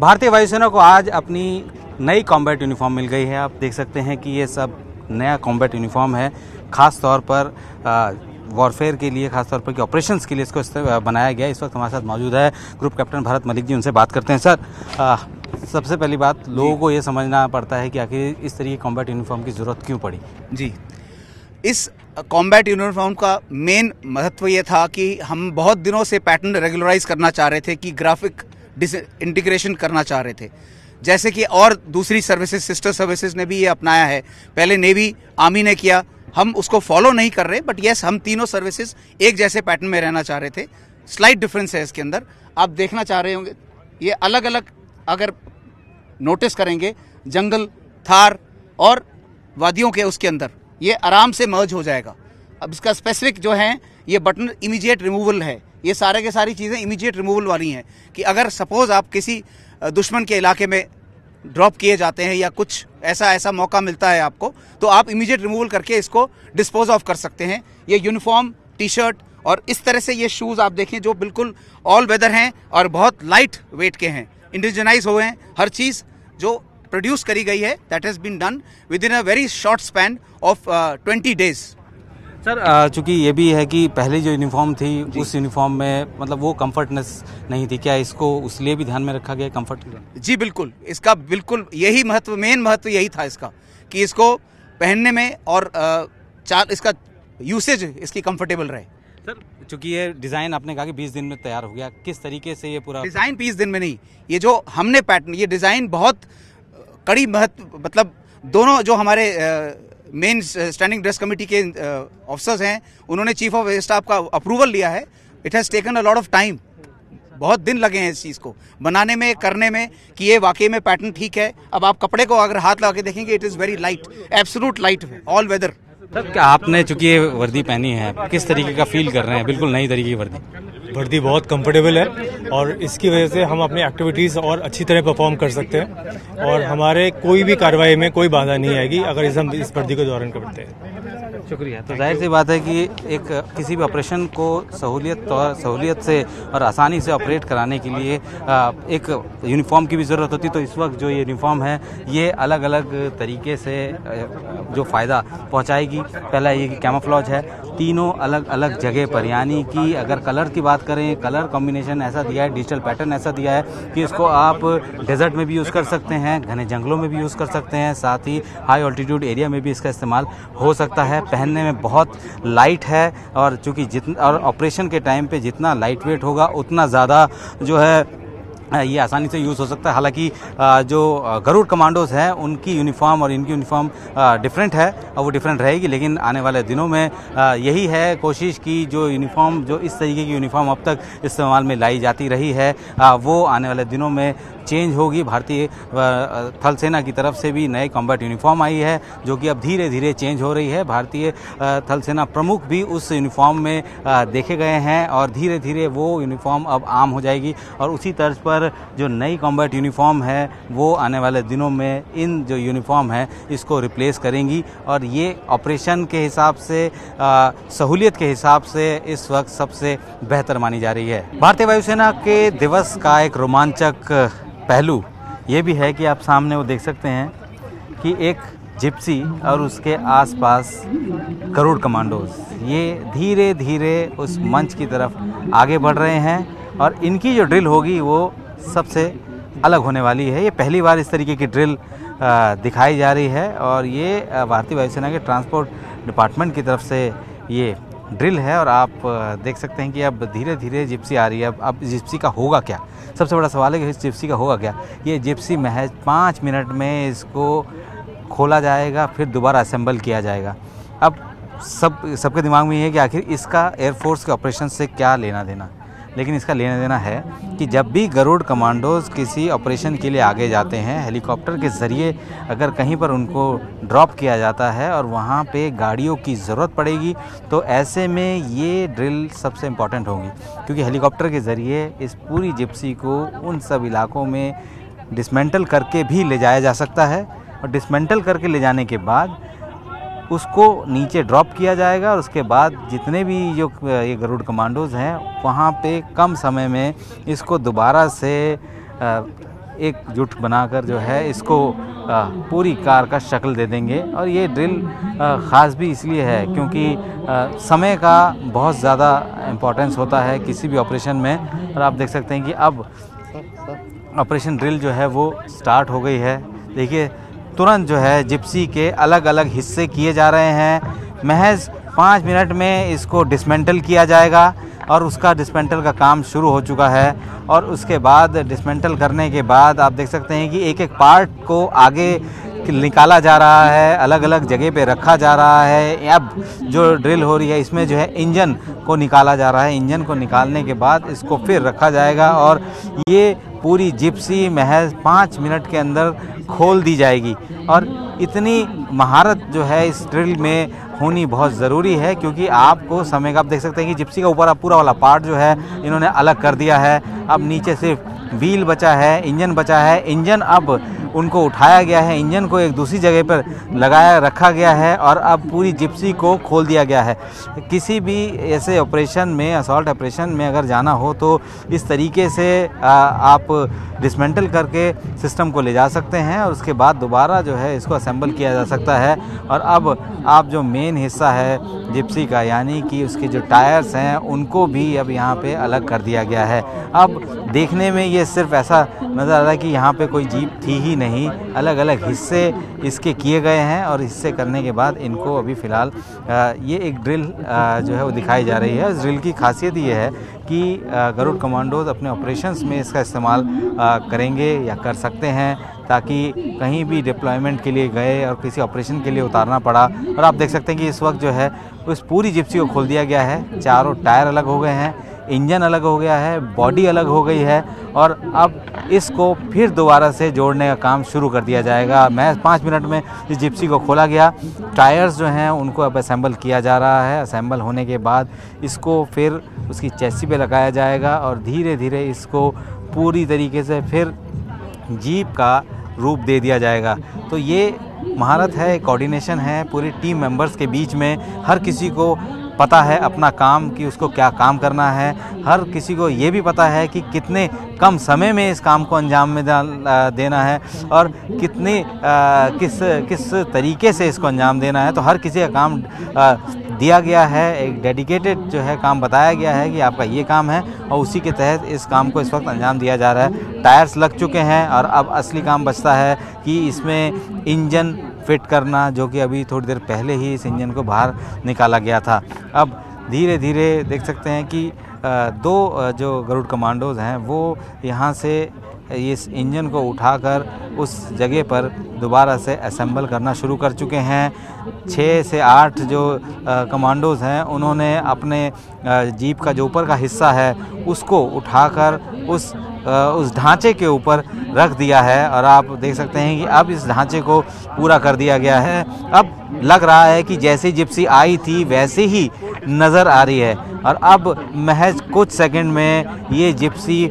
भारतीय वायुसेना को आज अपनी नई कॉम्बैट यूनिफॉर्म मिल गई है। आप देख सकते हैं कि ये सब नया कॉम्बैट यूनिफॉर्म है, ख़ास तौर पर वॉरफेयर के लिए, खास तौर पर कि ऑपरेशंस के लिए इसको बनाया गया। इस वक्त हमारे साथ मौजूद है ग्रुप कैप्टन भरत मलिक जी, उनसे बात करते हैं। सर, सबसे पहली बात, लोगों को ये समझना पड़ता है कि आखिर इस तरह की कॉम्बैट यूनिफॉर्म की ज़रूरत क्यों पड़ी। जी, इस कॉम्बैट यूनिफॉर्म का मेन महत्व ये था कि हम बहुत दिनों से पैटर्न रेगुलराइज करना चाह रहे थे, कि ग्राफिक इंटीग्रेशन करना चाह रहे थे, जैसे कि और दूसरी सर्विसेज, सिस्टर सर्विसेज ने भी ये अपनाया है। पहले नेवी, आर्मी ने किया, हम उसको फॉलो नहीं कर रहे, बट यस, हम तीनों सर्विसेज एक जैसे पैटर्न में रहना चाह रहे थे। स्लाइट डिफरेंस है इसके अंदर, आप देखना चाह रहे होंगे, ये अलग अलग अगर नोटिस करेंगे, जंगल, थार और वादियों के उसके अंदर ये आराम से मर्ज हो जाएगा। अब इसका स्पेसिफिक जो है, ये बटन इमीडिएट रिमूवल है, ये सारे के सारी चीज़ें इमीडिएट रिमूवल वाली हैं, कि अगर सपोज आप किसी दुश्मन के इलाके में ड्रॉप किए जाते हैं या कुछ ऐसा मौका मिलता है आपको, तो आप इमीडिएट रिमूवल करके इसको डिस्पोज ऑफ कर सकते हैं। ये यूनिफॉर्म, टी शर्ट और इस तरह से ये शूज़ आप देखें जो बिल्कुल ऑल वेदर हैं और बहुत लाइट वेट के हैं, इंडिजनाइज हुए हैं। हर चीज़ जो प्रोड्यूस करी गई है, that has been done within a very short span of 20 days. Sir, चूँकि ये भी है कि पहले जो यूनिफॉर्म थी, उस यूनिफॉर्म में मतलब वो कंफर्टनेस नहीं थी, क्या इसको उसके लिए भी ध्यान में रखा गया कंफर्ट? जी बिल्कुल, इसका बिल्कुल यही महत्व, मेन महत्व यही था इसका, कि इसको पहनने में और इसका यूसेज इसकी कंफर्टेबल रहे। सर, चूँकि ये डिज़ाइन आपने कहा कि 20 दिन में तैयार हो गया, किस तरीके से ये पूरा डिज़ाइन 20 दिन में नहीं, ये जो हमने पैटर्न, ये डिज़ाइन बहुत कड़ी महत्व, मतलब दोनों जो हमारे मेन स्टैंडिंग ड्रेस कमेटी के ऑफिसर्स हैं, उन्होंने चीफ ऑफ स्टाफ का अप्रूवल लिया है। It has taken a lot of time, बहुत दिन लगे हैं इस चीज़ को बनाने में, करने में, कि ये वाकई में पैटर्न ठीक है। अब आप कपड़े को अगर हाथ लगा के देखेंगे, it is very light, absolute light, all weather. Sir, क्या आपने चूँकि ये वर्दी पहनी है, किस तरीके का फील कर रहे हैं? बिल्कुल नई तरीके की वर्दी बहुत कंफर्टेबल है और इसकी वजह से हम अपनी एक्टिविटीज़ और अच्छी तरह परफॉर्म कर सकते हैं और हमारे कोई भी कार्रवाई में कोई बाधा नहीं आएगी अगर हम इस वर्दी को दौरान करते हैं। शुक्रिया। तो जाहिर सी बात है कि एक किसी भी ऑपरेशन को सहूलियत से और आसानी से ऑपरेट कराने के लिए एक यूनिफॉर्म की भी ज़रूरत होती है। तो इस वक्त जो ये यूनिफॉर्म है, ये अलग अलग तरीके से जो फ़ायदा पहुंचाएगी। पहला ये कि कैमोफ्लेज है, तीनों अलग अलग जगह पर, यानी कि अगर कलर की बात करें, कलर कॉम्बिनेशन ऐसा दिया है, डिजिटल पैटर्न ऐसा दिया है कि इसको आप डेजर्ट में भी यूज़ कर सकते हैं, घने जंगलों में भी यूज़ कर सकते हैं, साथ ही हाई ऑल्टीट्यूड एरिया में भी इसका इस्तेमाल हो सकता है। पहनने में बहुत लाइट है और चूँकि और ऑपरेशन के टाइम पे जितना लाइट वेट होगा, उतना ज़्यादा जो है ये आसानी से यूज़ हो सकता है। हालांकि जो गरुड़ कमांडोज हैं, उनकी यूनिफॉर्म और इनकी यूनिफॉर्म डिफरेंट है और वो डिफरेंट रहेगी, लेकिन आने वाले दिनों में यही है कोशिश की जो यूनिफॉर्म, जो इस तरीके की यूनिफॉर्म अब तक इस्तेमाल में लाई जाती रही है, वो आने वाले दिनों में चेंज होगी। भारतीय थल सेना की तरफ से भी नई कॉम्बैट यूनिफॉर्म आई है, जो कि अब धीरे धीरे चेंज हो रही है। भारतीय थल सेना प्रमुख भी उस यूनिफॉर्म में देखे गए हैं और धीरे धीरे वो यूनिफॉर्म अब आम हो जाएगी और उसी तर्ज पर जो नई कॉम्बैट यूनिफॉर्म है, वो आने वाले दिनों में इन जो यूनिफॉर्म है इसको रिप्लेस करेंगी और ये ऑपरेशन के हिसाब से, सहूलियत के हिसाब से इस वक्त सबसे बेहतर मानी जा रही है। भारतीय वायुसेना के दिवस का एक रोमांचक पहलू ये भी है कि आप सामने वो देख सकते हैं कि एक जिप्सी और उसके आसपास गरुड़ कमांडोज ये धीरे धीरे उस मंच की तरफ आगे बढ़ रहे हैं और इनकी जो ड्रिल होगी वो सबसे अलग होने वाली है। ये पहली बार इस तरीके की ड्रिल दिखाई जा रही है और ये भारतीय वायुसेना के ट्रांसपोर्ट डिपार्टमेंट की तरफ से ये ड्रिल है और आप देख सकते हैं कि अब धीरे धीरे जिप्सी आ रही है। अब जिप्सी का होगा क्या? सबसे बड़ा सवाल है कि इस जिप्सी का होगा क्या। ये जिप्सी महज 5 मिनट में इसको खोला जाएगा, फिर दोबारा असेंबल किया जाएगा। अब सबके दिमाग में ये है कि आखिर इसका एयरफोर्स के ऑपरेशन से क्या लेना देना, लेकिन इसका लेना देना है कि जब भी गरुड़ कमांडोज किसी ऑपरेशन के लिए आगे जाते हैं, हेलीकॉप्टर के ज़रिए अगर कहीं पर उनको ड्रॉप किया जाता है और वहाँ पे गाड़ियों की ज़रूरत पड़ेगी, तो ऐसे में ये ड्रिल सबसे इम्पॉर्टेंट होगी, क्योंकि हेलीकॉप्टर के ज़रिए इस पूरी जिप्सी को उन सब इलाकों में डिसमेंटल करके भी ले जाया जा सकता है और डिसमेंटल करके ले जाने के बाद उसको नीचे ड्रॉप किया जाएगा और उसके बाद जितने भी जो ये गरुड़ कमांडोज हैं वहाँ पे कम समय में इसको दोबारा से एकजुट बनाकर जो है इसको पूरी कार का शक्ल दे देंगे। और ये ड्रिल ख़ास भी इसलिए है क्योंकि समय का बहुत ज़्यादा इम्पोर्टेंस होता है किसी भी ऑपरेशन में। और आप देख सकते हैं कि अब ऑपरेशन ड्रिल जो है वो स्टार्ट हो गई है। देखिए तुरंत जो है जिप्सी के अलग अलग हिस्से किए जा रहे हैं। महज 5 मिनट में इसको डिसमेंटल किया जाएगा और उसका डिसमेंटल का काम शुरू हो चुका है। और उसके बाद डिसमेंटल करने के बाद आप देख सकते हैं कि एक एक पार्ट को आगे निकाला जा रहा है, अलग अलग जगह पे रखा जा रहा है। अब जो ड्रिल हो रही है इसमें जो है इंजन को निकाला जा रहा है। इंजन को निकालने के बाद इसको फिर रखा जाएगा और ये पूरी जिप्सी महज 5 मिनट के अंदर खोल दी जाएगी। और इतनी महारत जो है इस ड्रिल में होनी बहुत ज़रूरी है क्योंकि आपको समय का आप देख सकते हैं कि जिप्सी का ऊपर अब पूरा वाला पार्ट जो है इन्होंने अलग कर दिया है। अब नीचे सिर्फ व्हील बचा है, इंजन बचा है। इंजन अब उनको उठाया गया है, इंजन को एक दूसरी जगह पर लगाया रखा गया है और अब पूरी जिप्सी को खोल दिया गया है। किसी भी ऐसे ऑपरेशन में, असॉल्ट ऑपरेशन में अगर जाना हो तो इस तरीके से आप डिसमेंटल करके सिस्टम को ले जा सकते हैं और उसके बाद दोबारा जो है इसको असेंबल किया जा सकता है। और अब आप जो मेन हिस्सा है जिप्सी का, यानी कि उसके जो टायर्स हैं उनको भी अब यहाँ पे अलग कर दिया गया है। अब देखने में ये सिर्फ ऐसा नज़र आ रहा है कि यहाँ पे कोई जीप थी ही नहीं, अलग अलग हिस्से इसके किए गए हैं और हिस्से करने के बाद इनको अभी फ़िलहाल ये एक ड्रिल जो है वो दिखाई जा रही है। इस ड्रिल की खासियत ये है कि गरुड़ कमांडोज अपने ऑपरेशंस में इसका इस्तेमाल करेंगे या कर सकते हैं ताकि कहीं भी डिप्लॉयमेंट के लिए गए और किसी ऑपरेशन के लिए उतारना पड़ा। और आप देख सकते हैं कि इस वक्त जो है उस पूरी जिप्सी को खोल दिया गया है। चारों टायर अलग हो गए हैं, इंजन अलग हो गया है, बॉडी अलग हो गई है और अब इसको फिर दोबारा से जोड़ने का काम शुरू कर दिया जाएगा। महज 5 मिनट में इस जिप्सी को खोला गया। टायर्स जो हैं उनको अब असेंबल किया जा रहा है। असेंबल होने के बाद इसको फिर उसकी चैसी पे लगाया जाएगा और धीरे धीरे इसको पूरी तरीके से फिर जीप का रूप दे दिया जाएगा। तो ये महारत है, कोऑर्डिनेशन है पूरी टीम मेंबर्स के बीच में। हर किसी को पता है अपना काम कि उसको क्या काम करना है। हर किसी को ये भी पता है कि कितने कम समय में इस काम को अंजाम में देना है और कितने किस तरीके से इसको अंजाम देना है। तो हर किसी का काम दिया गया है, एक डेडिकेटेड जो है काम बताया गया है कि आपका ये काम है और उसी के तहत इस काम को इस वक्त अंजाम दिया जा रहा है। टायर्स लग चुके हैं और अब असली काम बचता है कि इसमें इंजन फिट करना, जो कि अभी थोड़ी देर पहले ही इस इंजन को बाहर निकाला गया था। अब धीरे धीरे देख सकते हैं कि दो जो गरुड़ कमांडोज हैं वो यहाँ से इस इंजन को उठाकर उस जगह पर दोबारा से असेंबल करना शुरू कर चुके हैं। 6 से 8 जो कमांडोज हैं उन्होंने अपने जीप का जो ऊपर का हिस्सा है उसको उठाकर उस ढांचे के ऊपर रख दिया है और आप देख सकते हैं कि अब इस ढांचे को पूरा कर दिया गया है। अब लग रहा है कि जैसी जिप्सी आई थी वैसे ही नज़र आ रही है और अब महज कुछ सेकंड में ये जिप्सी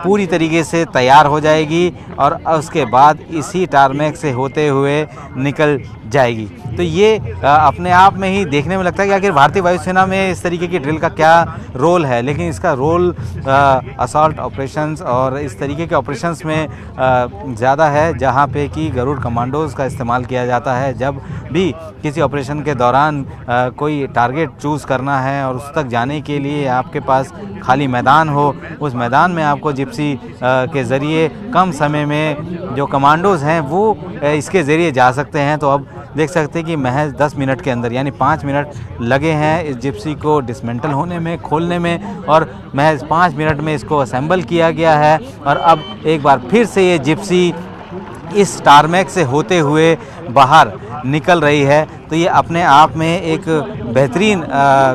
पूरी तरीके से तैयार हो जाएगी और उसके बाद इसी टारमेक से होते हुए निकल जाएगी। तो ये अपने आप में ही देखने में लगता है कि आखिर भारतीय वायुसेना में इस तरीके की ड्रिल का क्या रोल है, लेकिन इसका रोल असॉल्ट ऑपरेशंस और इस तरीके के ऑपरेशंस में ज़्यादा है जहाँ पे कि गरुड़ कमांडोज़ का इस्तेमाल किया जाता है। जब भी किसी ऑपरेशन के दौरान कोई टारगेट चूज़ करना है और उस तक जाने के लिए आपके पास खाली मैदान हो, उस मैदान में आपको जिप्सी के ज़रिए कम समय में जो कमांडोज़ हैं वो इसके ज़रिए जा सकते हैं। तो अब देख सकते हैं कि महज 10 मिनट के अंदर यानी 5 मिनट लगे हैं इस जिप्सी को डिसमेंटल होने में, खोलने में और महज 5 मिनट में इसको असेंबल किया गया है। और अब एक बार फिर से ये जिप्सी इस टारमेक से होते हुए बाहर निकल रही है। तो ये अपने आप में एक बेहतरीन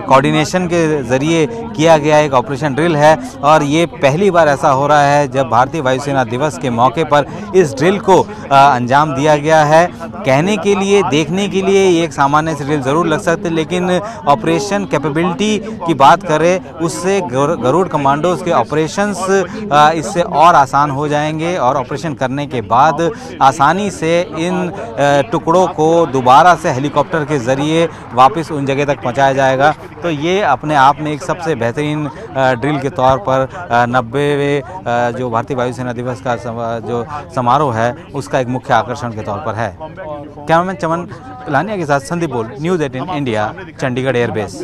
कोऑर्डिनेशन के ज़रिए किया गया एक ऑपरेशन ड्रिल है और ये पहली बार ऐसा हो रहा है जब भारतीय वायुसेना दिवस के मौके पर इस ड्रिल को अंजाम दिया गया है। कहने के लिए, देखने के लिए ये एक सामान्य से ड्रिल ज़रूर लग सकते, लेकिन ऑपरेशन कैपेबिलिटी की बात करें उससे गरुड़ कमांडोज़ के ऑपरेशंस इससे और आसान हो जाएंगे और ऑपरेशन करने के बाद आसानी से इन टुकड़ों को दोबारा से हेलीकॉप्टर के ज़रिए वापस उन जगह तक पहुंचाया जाएगा। तो ये अपने आप में एक सबसे बेहतरीन ड्रिल के तौर पर 90वें जो भारतीय वायुसेना दिवस का जो समारोह है उसका एक मुख्य आकर्षण के तौर पर है। कैमरामैन चमन लानिया के साथ संदीप बोल, न्यूज़ 18 इंडिया, चंडीगढ़ एयरबेस।